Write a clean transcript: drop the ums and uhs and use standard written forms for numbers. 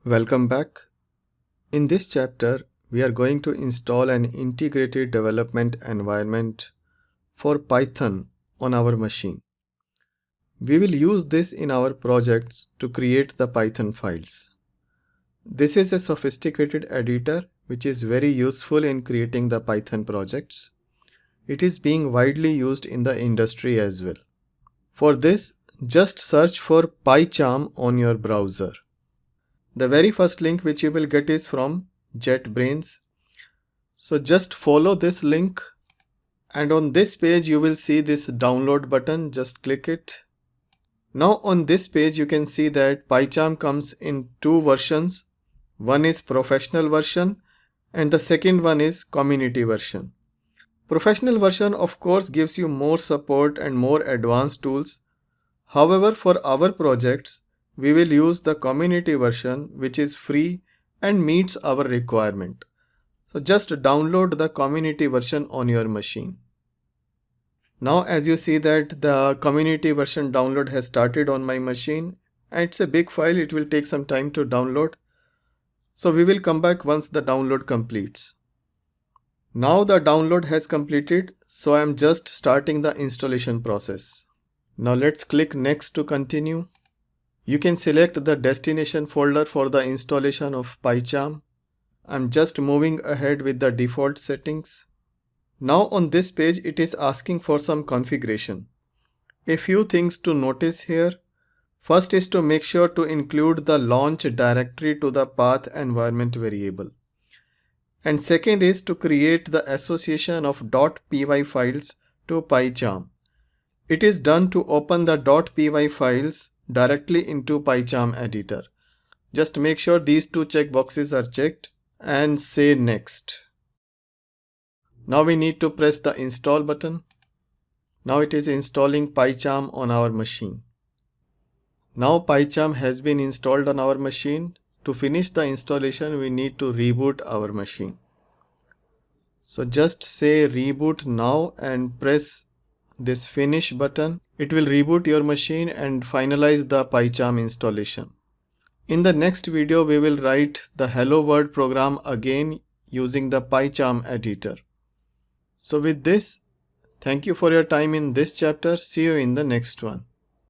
Welcome back. In this chapter, we are going to install an integrated development environment for Python on our machine. We will use this in our projects to create the Python files. This is a sophisticated editor which is very useful in creating the Python projects. It is being widely used in the industry as well. For this, just search for Pycharm on your browser. The very first link which you will get is from JetBrains. So just follow this link and on this page you will see this download button. Just click it. Now on this page you can see that Pycharm comes in two versions. One is professional version and the second one is community version. Professional version of course gives you more support and more advanced tools. However, for our projects, we will use the community version which is free and meets our requirement. So just download the community version on your machine. Now as you see that the community version download has started on my machine and it's a big file, it will take some time to download. So we will come back once the download completes. Now the download has completed, so I am just starting the installation process. Now let's click next to continue. You can select the destination folder for the installation of Pycharm. I'm just moving ahead with the default settings. Now on this page it is asking for some configuration. A few things to notice here. First is to make sure to include the launch directory to the path environment variable. And second is to create the association of .py files to Pycharm. It is done to open the .py files directly into Pycharm editor. Just make sure these two checkboxes are checked and say next. Now we need to press the install button. Now it is installing Pycharm on our machine. Now Pycharm has been installed on our machine. To finish the installation, we need to reboot our machine. So just say reboot now and press this finish button. It will reboot your machine and finalize the Pycharm installation. In the next video, we will write the hello world program again using the Pycharm editor. So with this, thank you for your time in this chapter. See you in the next one.